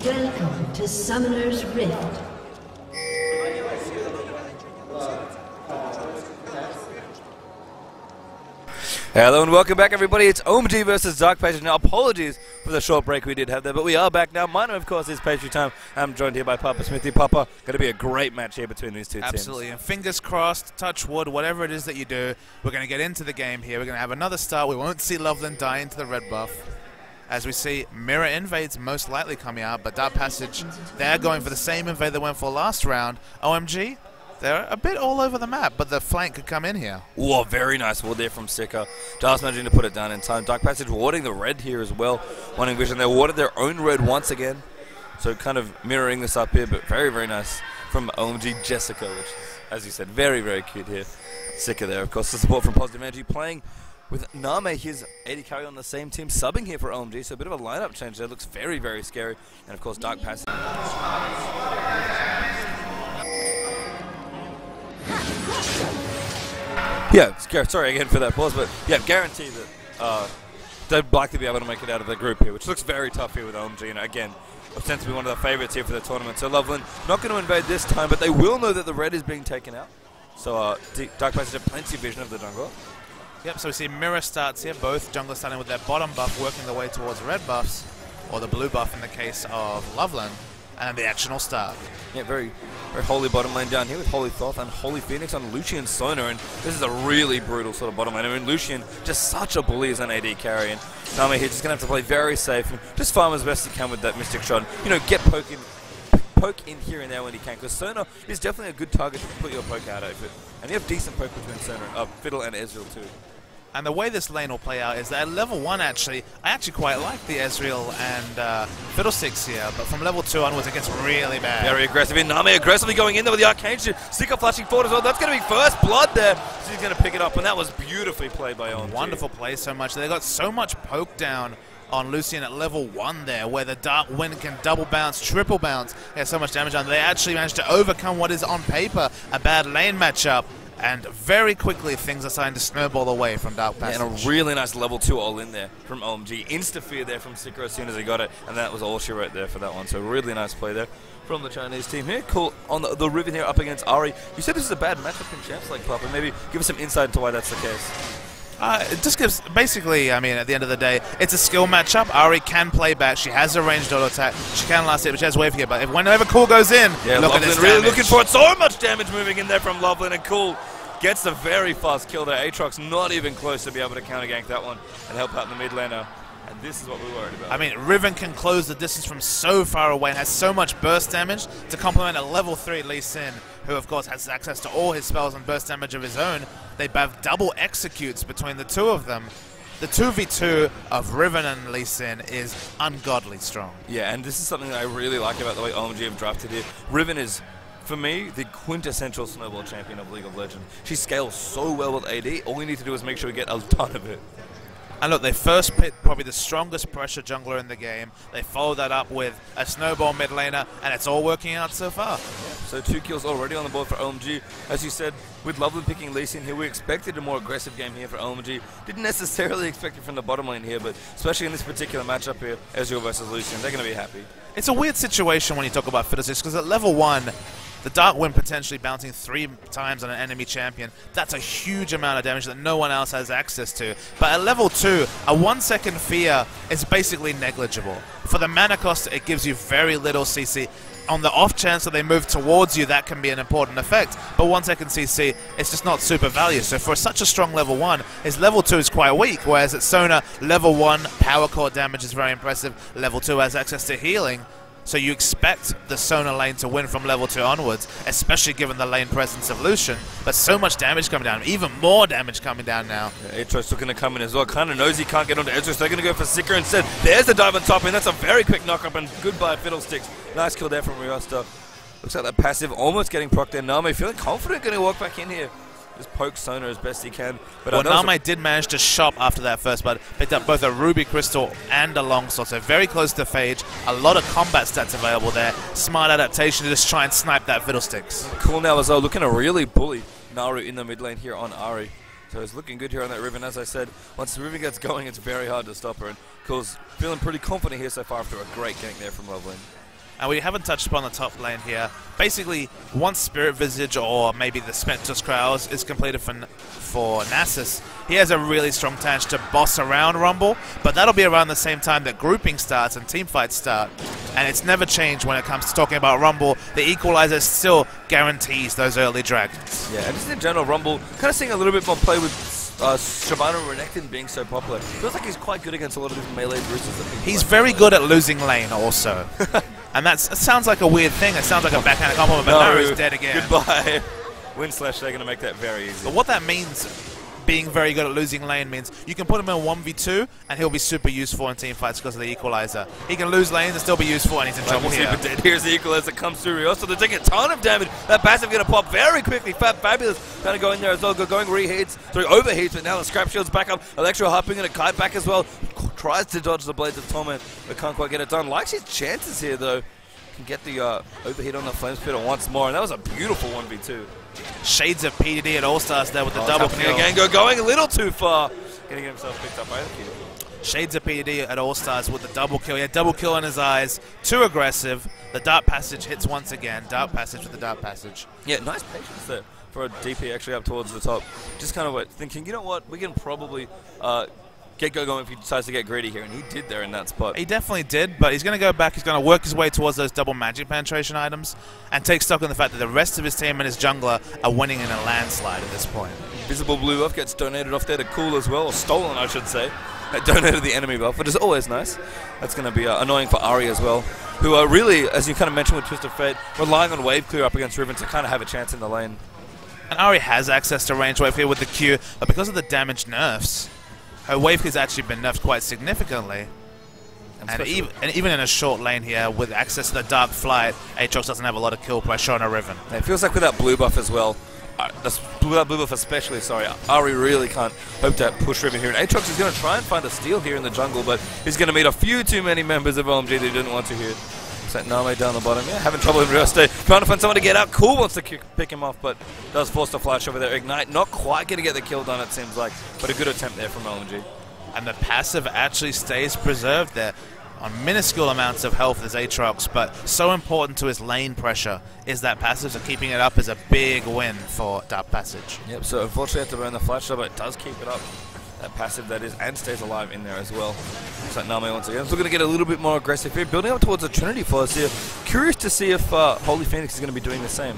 Welcome to Summoner's Rift. Hello and welcome back, everybody. It's OMG versus Dark Passage. Now, apologies for the short break we did have there, but we are back now. My name, of course, is Pastry Time. I'm joined here by Papa Smithy. Papa, going to be a great match here between these two teams. Absolutely, and fingers crossed, touch wood, whatever it is that you do, we're going to get into the game here. We're going to have another start. We won't see Loveland die into the red buff. As we see, Mirror Invades most likely coming out, but Dark Passage, they're going for the same invade they went for last round. OMG, they're a bit all over the map, but the flank could come in here. Oh, very nice ward there from Sika. Just managing to put it down in time. Dark Passage warding the red here as well. Wanting Vision, they warded their own red once again. So kind of mirroring this up here, but very, very nice from OMG Jessica, which is, as you said, very, very cute here. Sika there, of course, the support from Positive Energy playing with Name, his AD carry on the same team, subbing here for OMG, so a bit of a lineup change there. Looks very, very scary. And of course, Dark Passage. Yeah, sorry again for that pause, but yeah, guarantee that they'd likely be able to make it out of the group here, which looks very tough here with OMG. And again, tends to be one of the favorites here for the tournament. So Loveland not going to invade this time, but they will know that the red is being taken out. So Dark Passage have plenty of vision of the jungle. Yep, so we see Mirror starts here, both junglers starting with their bottom buff, working their way towards red buffs, or the blue buff in the case of Loveland, and the action will start. Yeah, very holy bottom lane down here with Holy Thoth and Holy Phoenix on Lucian Sona, and this is a really brutal sort of bottom lane. I mean, Lucian, just such a bully as an AD carry, and Name here just going to have to play very safe and just farm as best he can with that Mystic Shot. You know, get poke in here and there when he can, because Sona is definitely a good target to put your poke out of it. And you have decent poke between Sona, Fiddle and Ezreal too. And the way this lane will play out is that at level 1, I actually quite like the Ezreal and Fiddlesticks here, but from level 2 onwards it gets really bad. Very aggressive. Name aggressively going in there with the Arcane Shield. Sika flashing forward as well. That's going to be first blood there. So he's going to pick it up, and that was beautifully played by OMG. Wonderful play so much. They got so much poke down on Lucian at level 1 there, where the Dark Wind can double bounce, triple bounce. They have so much damage on. They actually managed to overcome what is on paper a bad lane matchup. And very quickly, things are starting to snowball away from Dark Passage. Yeah, and a really nice level 2 all-in there from OMG. Insta-fear there from Sika as soon as he got it, and that was all she wrote there for that one. So really nice play there from the Chinese team here. Cool. On the Riven here up against Ari. You said this is a bad matchup in Champs League, Papa. Maybe give us some insight into why that's the case. It just gives, basically, I mean, at the end of the day, it's a skill matchup. Ari can play back. She has a ranged auto attack. She can last it, but she has wave here. But whenever Cool goes in, yeah, look at this really damage. Looking for it. So much damage moving in there from Loveland, and Cool gets a very fast kill there. Aatrox not even close to be able to counter gank that one and help out in the mid laner. And this is what we're worried about. I mean, Riven can close the distance from so far away and has so much burst damage to complement a level 3 Lee Sin, who of course has access to all his spells and burst damage of his own. They have double executes between the two of them. The 2v2 of Riven and Lee Sin is ungodly strong. Yeah, and this is something that I really like about the way OMG have drafted here. Riven is, for me, the quintessential snowball champion of League of Legends. She scales so well with AD. All we need to do is make sure we get a ton of it. And look, they first picked probably the strongest pressure jungler in the game. They followed that up with a snowball mid laner, and it's all working out so far. So 2 kills already on the board for OMG. As you said, with Loveland picking Lee Sin here, we expected a more aggressive game here for OMG. Didn't necessarily expect it from the bottom lane here, but especially in this particular matchup here, Ezreal versus Lucian, they're going to be happy. It's a weird situation when you talk about Fiddlesticks, because at level 1, the Dark Wind potentially bouncing 3 times on an enemy champion, that's a huge amount of damage that no one else has access to. But at level 2, a 1 second fear is basically negligible. For the mana cost, it gives you very little CC. On the off chance that they move towards you, that can be an important effect. But 1 second CC, it's just not super value. So for such a strong level 1, his level 2 is quite weak, whereas at Sona, level 1, power core damage is very impressive. Level 2 has access to healing. So you expect the Sona lane to win from level 2 onwards, especially given the lane presence of Lucian. But so much damage coming down, even more damage coming down now. Yeah, Aatrox looking to come in as well. Kind of knows he can't get onto Ezreal, so they're going to go for Sika instead. There's the dive on top, and that's a very quick knock-up, and goodbye Fiddlesticks. Nice kill there from Riosta. Looks like that passive almost getting procced there. Name feeling confident going to walk back in here. Just poke Sona as best he can. But well, Name did manage to shop after that first blood. Picked up both a Ruby Crystal and a Longsword, so very close to Phage. A lot of combat stats available there. Smart adaptation to just try and snipe that Fiddlesticks. Cool now as well, looking to really bully Naru in the mid lane here on Ari. So it's looking good here on that Riven. As I said, once the Riven gets going, it's very hard to stop her. And Cool's feeling pretty confident here so far after a great gank there from Loveland. And we haven't touched upon the top lane here. Basically, once Spirit Visage or maybe the Spectre's Crowds is completed for Nasus, he has a really strong chance to boss around Rumble, but that'll be around the same time that grouping starts and team fights start. And it's never changed when it comes to talking about Rumble. The Equalizer still guarantees those early dragons. Yeah, and just in general, Rumble, kind of seeing a little bit more play with Shyvana Renekton being so popular. Feels like he's quite good against a lot of different melee bruisers. He's very good at losing lane also. And that sounds like a weird thing. It sounds like a backhanded compliment, but no, he's dead again. Goodbye. Win/, they're going to make that very easy. But what that means, being very good at losing lane, means you can put him in 1v2 and he'll be super useful in team fights because of the Equalizer. He can lose lanes and still be useful, and he's in trouble here. Dead. Here's the Equalizer comes through. Ryoso, they're taking a ton of damage. That passive going to pop very quickly. Fabulous kind of going there as well. Going reheats through overheats, but now the Scrap Shield's back up. Electro hopping and a kite back as well. Tries to dodge the Blades of Torment, but can't quite get it done. Likes his chances here though. Can get the overheat on the Flame Spitter once more, and that was a beautiful 1v2. Shades of PDD at All-Stars there with the double kill. Again, going a little too far. Getting himself picked up by the kill. Shades of PDD at All-Stars with the double kill. Yeah, double kill in his eyes. Too aggressive. The Dark Passage hits once again. Dark Passage with the Dark Passage. Yeah, nice patience there for a DP actually up towards the top. Just kind of thinking, you know what, we can probably get going if he decides to get greedy here, and he did there in that spot. He definitely did, but he's going to go back. He's going to work his way towards those double magic penetration items and take stock in the fact that the rest of his team and his jungler are winning in a landslide at this point. Visible blue buff gets donated off there to Cool as well, or stolen I should say. Donated the enemy buff, which is always nice. That's going to be annoying for Ahri as well, who are really, as you kind of mentioned with Twisted Fate, relying on wave clear up against Riven to kind of have a chance in the lane. And Ahri has access to range wave here with the Q, but because of the damage nerfs, her wave has actually been nerfed quite significantly. And even in a short lane here, with access to the Dark Flight, Aatrox doesn't have a lot of kill pressure on a Riven. It feels like with that blue buff as well, blue buff especially, sorry, Ahri really can't hope to push Riven here. And Aatrox is going to try and find a steal here in the jungle, but he's going to meet a few too many members of OMG that he didn't want to here. Set Name down the bottom, yeah, having trouble in Ryosto, trying to find someone to get out. Cool wants to pick him off, but does force the flash over there. Ignite, not quite going to get the kill done, it seems like, but a good attempt there from OMG. And the passive actually stays preserved there on minuscule amounts of health as Aatrox, but so important to his lane pressure is that passive, so keeping it up is a big win for Dark Passage. Yep, so unfortunately have to burn the flash, but it does keep it up. That passive that is, and stays alive in there as well. So Name once again. So we're going to get a little bit more aggressive here, building up towards a Trinity Force here. Curious to see if Holy Phoenix is going to be doing the same.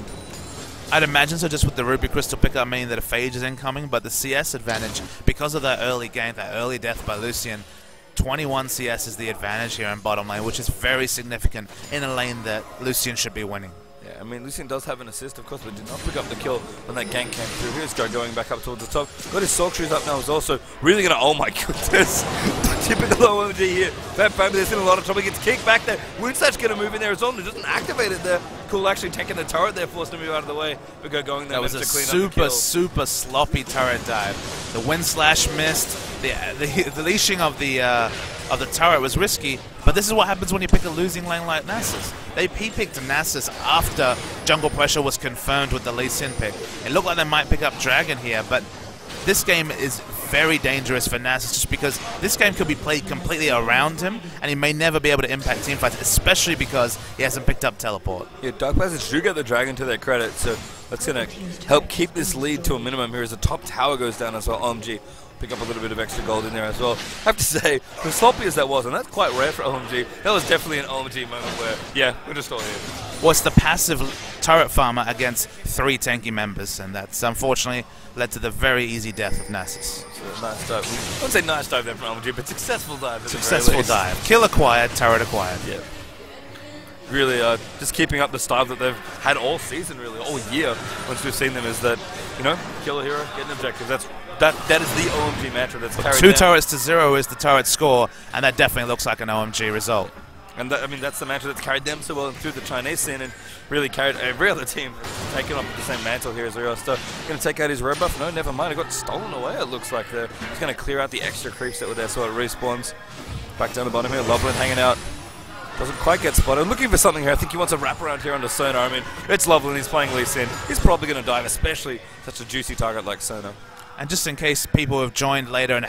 I'd imagine so, just with the Ruby Crystal pickup, meaning that a Phage is incoming, but the CS advantage, because of that early game, that early death by Lucian, 21 CS is the advantage here in bottom lane, which is very significant in a lane that Lucian should be winning. Yeah, I mean, Lucian does have an assist, of course, but did not pick up the kill when that gank came through. Here's going back up towards the top. Got his Soul Shoes up now. Is also really going to, oh my goodness. Typical OMG here. Fabulous in a lot of trouble. Gets kicked back there. Woundslash's going to move in there as well. Doesn't activate it there. Cool actually taking the turret there, forced to move out of the way. But going there. That was a super sloppy turret dive. The Windslash missed. The leashing of the turret was risky, but this is what happens when you pick a losing lane like Nasus. He picked Nasus after jungle pressure was confirmed with the Lee Sin pick. It looked like they might pick up Dragon here, but this game is very dangerous for Nasus just because this game could be played completely around him and he may never be able to impact teamfights, especially because he hasn't picked up Teleport. Yeah, Dark Passage do get the Dragon to their credit, so that's going to help keep this lead to a minimum here as the top tower goes down as well. OMG pick up a little bit of extra gold in there as well. I have to say, as sloppy as that was, and that's quite rare for OMG, that was definitely an OMG moment where, yeah, we're just all here. What's the passive turret farmer against 3 tanky members, and that's unfortunately led to the very easy death of Nasus. So nice dive. I wouldn't say nice dive there from OMG, but successful dive. Successful dive. Kill acquired, turret acquired. Yeah. Really, just keeping up the style that they've had all season, really, all year, once we've seen them, is that, you know, kill a hero, get an objective. That is the OMG mantra that's carried 2 turrets to 0 is the turret score, and that definitely looks like an OMG result. And that, I mean, that's the mantra that's carried them so well through the Chinese scene and really carried every other team taking on the same mantle here as Ryosto. Going to take out his red buff. No, never mind. It got stolen away, it looks like there. He's going to clear out the extra creeps that were there so it respawns. Back down the bottom here. Loveland hanging out. Doesn't quite get spotted. Looking for something here. I think he wants a wrap around here onto Sona. I mean, it's Loveland. He's playing Lee Sin. He's probably going to dive, especially such a juicy target like Sona. And just in case people have joined later and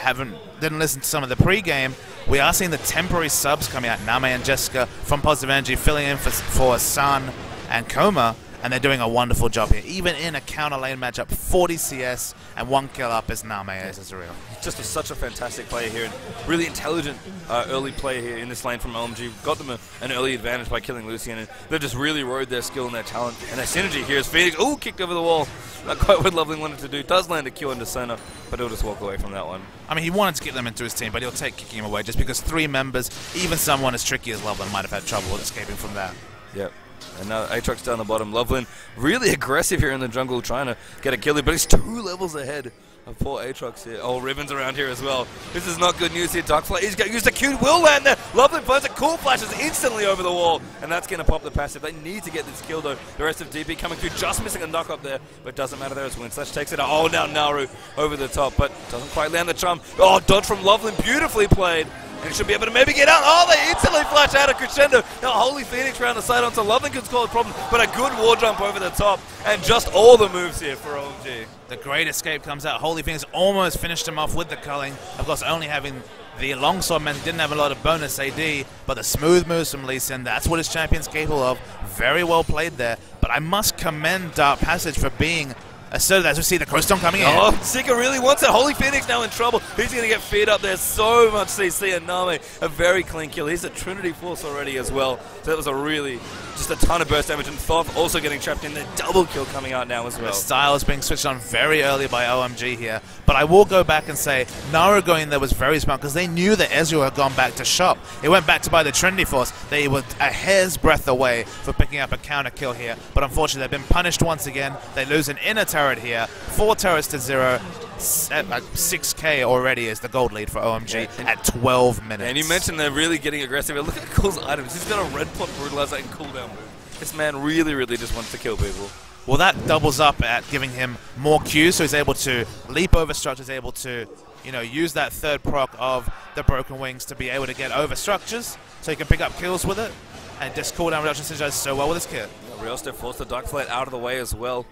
didn't listen to some of the pre-game, we are seeing the temporary subs coming out. Name and Jessica from Positive Energy filling in for San and Koma, and they're doing a wonderful job here. Even in a counter lane matchup, 40 CS and 1 kill up is Name as Israel. Just such a fantastic player here, and really intelligent early play here in this lane from OMG. Got them an early advantage by killing Lucian, and they've just really rode their skill and their talent. And their synergy here is Phoenix. Oh, kicked over the wall. Not quite what Lovely wanted to do. Does land a Q into Sona, but he'll just walk away from that one. I mean, he wanted to get them into his team, but he'll take kicking him away just because 3 members, even someone as tricky as Loveland, might have had trouble escaping from that. Yep. And now Aatrox down the bottom. Loveland really aggressive here in the jungle, trying to get a kill, but he's 2 levels ahead of poor Aatrox here. Oh, Riven's around here as well. This is not good news here. Darkfly, he's going to use the Q. Will land there. Loveland finds it. Cool flashes instantly over the wall, and that's going to pop the passive. They need to get this kill, though. The rest of DP coming through, just missing a knock up there, but doesn't matter there as Winslash takes it out. Oh, now Naru over the top, but doesn't quite land the charm. Oh, dodge from Loveland. Beautifully played. And he should be able to maybe get out. Oh, they instantly flash out of Crescendo. Now, Holy Phoenix round the side onto Loveland could cause a problem, but a good war jump over the top. And just all the moves here for OMG. The great escape comes out. Holy Phoenix almost finished him off with the culling. Of course, only having the longsword meant he didn't have a lot of bonus AD, but the smooth moves from Lee Sin, that's what his champion's capable of. Very well played there. But I must commend Dark Passage for being assertive as we see the Crowstone coming in. Oh, Sika really wants it. Holy Phoenix now in trouble. He's going to get feed up there. So much CC, and Name, a very clean kill. He's a Trinity Force already as well. So that was a really, just a ton of burst damage. And Thoth also getting trapped in there. Double kill coming out now as well. The style is being switched on very early by OMG here. But I will go back and say, Nara going in there was very smart because they knew that Ezreal had gone back to shop. He went back to buy the Trinity Force. They were a hair's breadth away for picking up a counter kill here. But unfortunately, they've been punished once again. They lose an inner turret here. 4 turrets to 0. 6k already is the gold lead for OMG at 12 minutes. And you mentioned they're really getting aggressive. Look at Cool's items. He's got a red pot brutalizer and cooldown move. This man really just wants to kill people. Well, that doubles up at giving him more Qs, so he's able to leap over structures, able to, you know, use that third proc of the Broken Wings to be able to get over structures, so he can pick up kills with it, and just cooldown reduction synergizes so well with his kit. Riosta forced the Darkflight out of the way as well.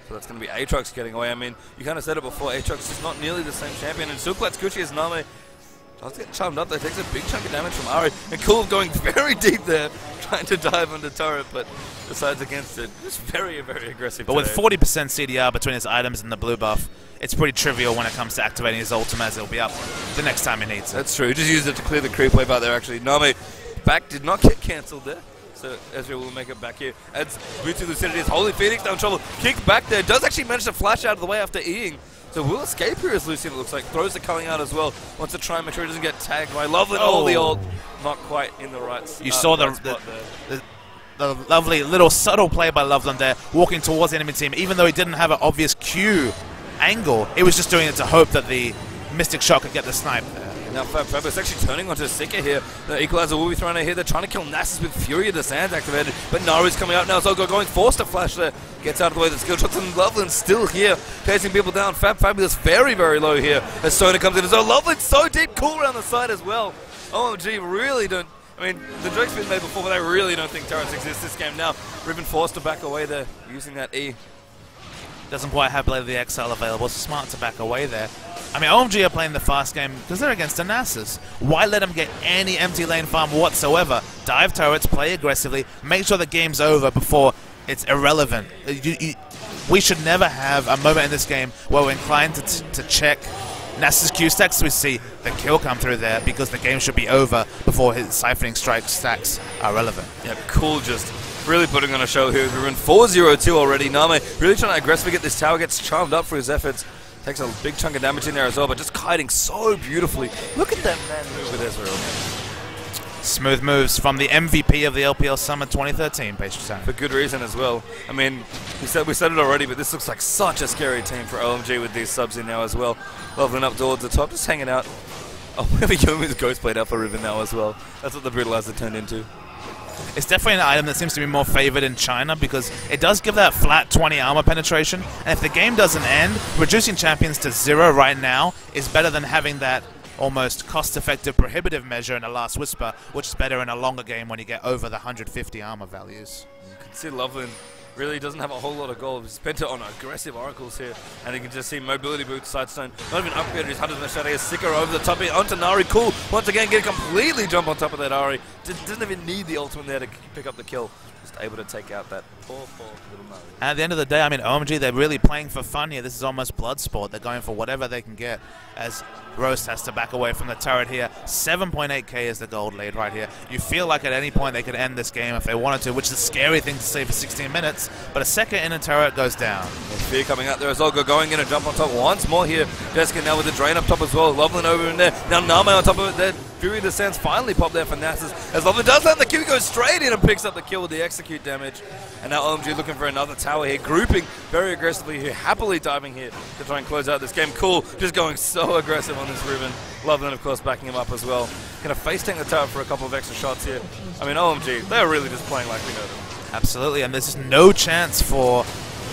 So that's going to be Aatrox getting away. I mean, you kind of said it before, Aatrox is not nearly the same champion, and Suklat's Gucci as Name does get charmed up there, takes a big chunk of damage from Ari, and Cool going very deep there, trying to dive under turret, but decides against it. Just very aggressive. But with 40% CDR between his items and the blue buff, it's pretty trivial when it comes to activating his ultimate, as it'll be up the next time he needs it. That's true. He just used it to clear the creep wave out there, actually. Name back did not get cancelled there. So Ezreal will make it back here. Adds Boots to Lucidity. Holy Phoenix down trouble. Kick back there. Does actually manage to flash out of the way after Eing. So will escape here as Lucian, it looks like. Throws the culling out as well. Wants to try and make sure he doesn't get tagged by Loveland. Oh, the ult. Not quite in the right spot. You saw the lovely little subtle play by Loveland there, walking towards the enemy team. Even though he didn't have an obvious Q angle, he was just doing it to hope that the Mystic Shot could get the snipe there. Now Fab is actually turning onto Sika here. The Equalizer will be thrown out here. They're trying to kill Nasus with Fury of the Sands activated, but Naru's coming out now. Zogo going forced to flash there. Gets out of the way. The skill shots, and Loveland still here, chasing people down. Fabulous very low here as Sona comes in as well. Loveland so deep, cool around the side as well. OMG really don't. I mean, the joke's been made before, but they really don't think turrets exist this game now. Riven forced to back away there, using that E. Doesn't quite have Blade of the Exile available. It's smart to back away there. I mean, OMG are playing the fast game because they're against a Nasus. Why let them get any empty lane farm whatsoever? Dive turrets, play aggressively, make sure the game's over before it's irrelevant. We should never have a moment in this game where we're inclined to check Nasus Q stacks, so we see the kill come through there because the game should be over before his siphoning strike stacks are relevant. Yeah, Cool just really putting on a show here. We're in 4-0-2 already. Name really trying to aggressively get this tower, gets charmed up for his efforts. Takes a big chunk of damage in there as well, but just kiting so beautifully. Look at that man move with Ezreal. Smooth moves from the MVP of the LPL Summer 2013, Pastry. For good reason as well. I mean, we said it already, but this looks like such a scary team for OMG with these subs in now as well. Leveling up towards the top, just hanging out. Oh, we have a Youmuu's Ghostblade Alpha Riven now as well. That's what the Brutalizer turned into. It's definitely an item that seems to be more favored in China because it does give that flat 20 armor penetration, and if the game doesn't end, reducing champions to 0 right now is better than having that almost cost-effective prohibitive measure in the Last Whisper, which is better in a longer game when you get over the 150 armor values. You can see Loveland really doesn't have a whole lot of gold. He's spent it on aggressive oracles here, and you can just see mobility boots, sidestone, not even upgraded his Hunter's Machete, is Sicker over the top here onto Nari. Cool, once again, get completely jump on top of that Ari. Doesn't even need the ultimate there to pick up the kill. Just able to take out that poor little Nari. And at the end of the day, I mean, OMG, they're really playing for fun here. This is almost blood sport. They're going for whatever they can get, as Roast has to back away from the turret here. 7.8k is the gold lead right here. You feel like at any point they could end this game if they wanted to, which is a scary thing to say for 16 minutes, but a second in a turret goes down. Fear coming out there as well, going in and jump on top once more here. Jessica now with the drain up top as well. Loveland over in there. Now Name on top of it there. Fury Descents finally popped there for Nasus, as Loveland does land the Q, goes straight in and picks up the kill with the execute damage. And now OMG looking for another tower here, grouping very aggressively here, happily diving here to try and close out this game. Cool, just going so aggressive on this Riven. Loveland, of course, backing him up as well. Gonna face tank the tower for a couple of extra shots here. I mean, OMG, they're really just playing like we know them. Absolutely, and there's just no chance for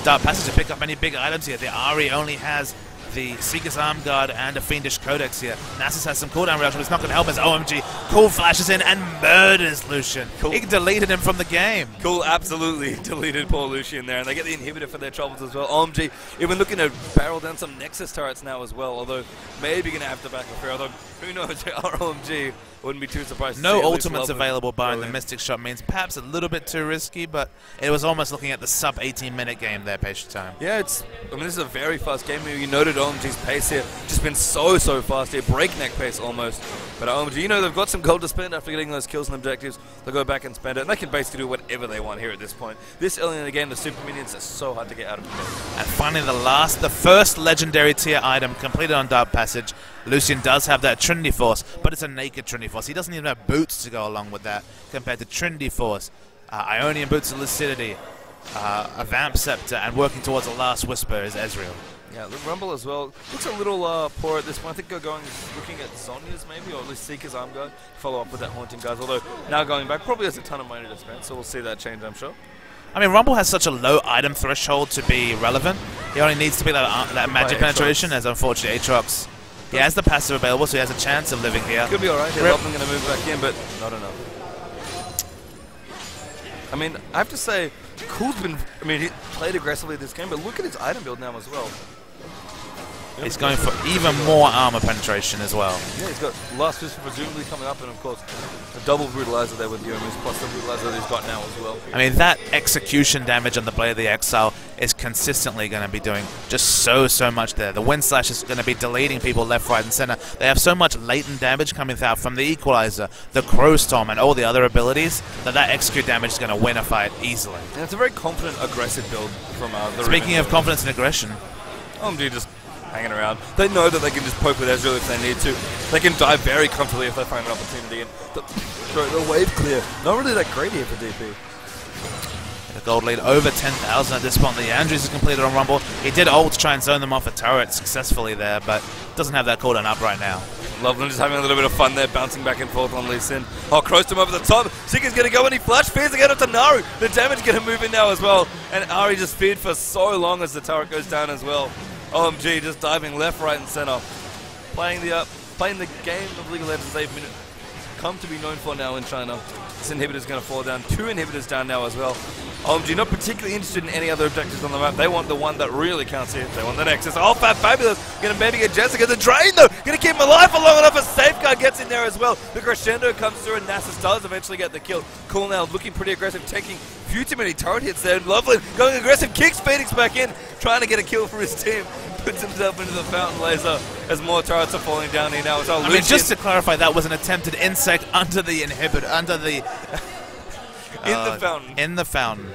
Dark Passage to pick up any big items here. The Ari only has the Seeker's Arm Guard and a Fiendish Codex here. Nasus has some cooldown reduction, but it's not going to help as OMG Cool flashes in and murders Lucian. Cool. He deleted him from the game. Cool absolutely deleted poor Lucian there, and they get the inhibitor for their troubles as well. OMG even looking to barrel down some Nexus turrets now as well, although maybe going to have to back up here, although who knows, OMG wouldn't be too surprised. No ultimates available barring the Mystic Shot means perhaps a little bit too risky, but it was almost looking at the sub 18-minute game there, patient time. Yeah, I mean, this is a very fast game. You noted OMG's pace here, just been so fast here, breakneck pace almost. But OMG, you know, they've got some gold to spend after getting those kills and objectives. They'll go back and spend it, and they can basically do whatever they want here at this point. This early in the game, the super minions are so hard to get out of the game. And finally, the first legendary tier item completed on Dark Passage. Lucian does have that Trinity Force, but it's a naked Trinity Force. He doesn't even have boots to go along with that compared to Trinity Force, Ionian Boots of Lucidity, a Vamp Scepter, and working towards a Last Whisper is Ezreal. Yeah, the Rumble as well looks a little poor at this point. I think they're looking at Zhonya's maybe, or at least Seeker's Arm Guard, follow up with that Haunting Guys, although now going back probably has a ton of money to spend, so we'll see that change, I'm sure. I mean, Rumble has such a low item threshold to be relevant. He only needs to be that magic penetration, as unfortunately Aatrox. He has the passive available, so he has a chance of living here. Could be alright. They're often going to move back in, but not enough. I mean, I have to say, Cool's been, he played aggressively this game, but look at his item build now as well. He's going for even more armor penetration as well. Yeah, he's got Last Whisper presumably coming up, and of course, the double Brutalizer there with Youmu's, plus the Brutalizer that he's got now as well. I mean, that execution damage on the Blade of the Exile is consistently going to be doing just so much there. The Wind Slash is going to be deleting people left, right, and center. They have so much latent damage coming out from the Equalizer, the Crow Storm, and all the other abilities that execute damage is going to win a fight easily. And it's a very confident, aggressive build from the Speaking of confidence and aggression, OMG just hanging around. They know that they can just poke with Ezreal if they need to. They can die very comfortably if they find an opportunity. And the wave clear, not really that great here for DP. The gold lead over 10,000 at this point. The Andrews is completed on Rumble. He did ult to try and zone them off a turret successfully there, but doesn't have that cooldown up right now. Loveland just having a little bit of fun there, bouncing back and forth on Lee Sin. Oh, Crossed him over the top. Seeker's going to go and he flash fears again onto Naru. The damage going to move in now as well. And Ari just feared for so long as the turret goes down as well. OMG just diving left, right, and center. Playing the game of League of Legends they've come to be known for now in China. This inhibitor's going to fall down. 2 inhibitors down now as well. OMG not particularly interested in any other objectives on the map. They want the one that really counts here. They want the Nexus. Oh, Fabulous. Going to maybe get Jessica. The Drain, though. Going to keep him alive for long enough. A Safeguard gets in there as well. The Crescendo comes through, and Nasus does eventually get the kill. Cool now looking pretty aggressive, taking few too many turret hits there. Loveland going aggressive, kicks Phoenix back in, trying to get a kill for his team. Puts himself into the Fountain Laser as more turrets are falling down here now. I mean, just to clarify, that was an attempted insect under the inhibitor, under the... in the fountain. In the fountain.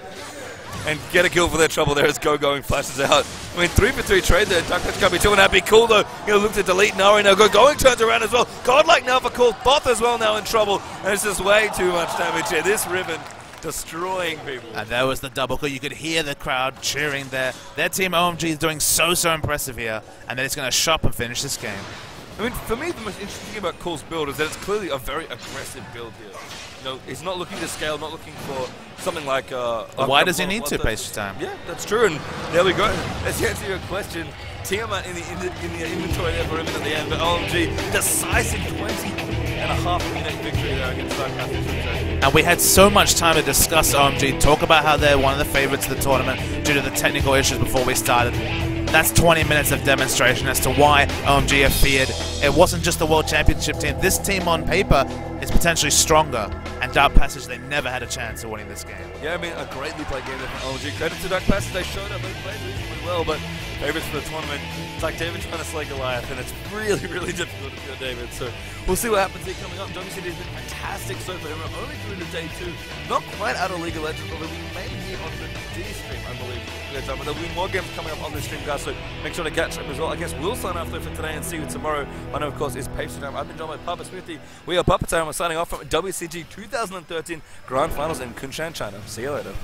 And get a kill for their trouble there as Going flashes out. I mean, 3 for 3 trade there. Dark Patch can't be too unhappy. Cool, though. Going to look to delete Nari now. Going turns around as well. Godlike now for Cool. Both as well now in trouble. And it's just way too much damage here. This Riven destroying people. And there was the double kill. You could hear the crowd cheering there. Their team OMG is doing so impressive here. And then it's going to shop and finish this game. I mean, for me, the most interesting thing about Cool's build is that it's clearly a very aggressive build here. You know, he's not looking to scale, not looking for something like... why does he need to, Pace Time? Yeah, that's true, and there we go. Let's answer your question. Tiamat in the inventory there for him at the end, but OMG, decisive 20. 3.5-minute victory there against Dark Passage. And we had so much time to discuss OMG, talk about how they're one of the favorites of the tournament due to the technical issues before we started. That's 20 minutes of demonstration as to why OMG are feared. It wasn't just the World Championship team. This team on paper is potentially stronger. And Dark Passage, they never had a chance of winning this game. Yeah, I mean, a greatly played game there from OMG. Credit to Dark Passage, they showed up, they played reasonably well, but favorites for the tournament, it's like David trying to slay Goliath, and it's really, really difficult if you're David. So we'll see what happens here coming up. WCG has been fantastic so far. We're only through to day 2. Not quite out of League of Legends, although we may be on the D stream, I believe. But there'll be more games coming up on this stream, guys, so make sure to catch them as well. I guess we'll sign off though for today and see you tomorrow. My name, of course, is Pastry Time. I've been joined by Papa Smithy. We are Papa Time. We're signing off from WCG 2013 Grand Finals in Kunshan, China. See you later.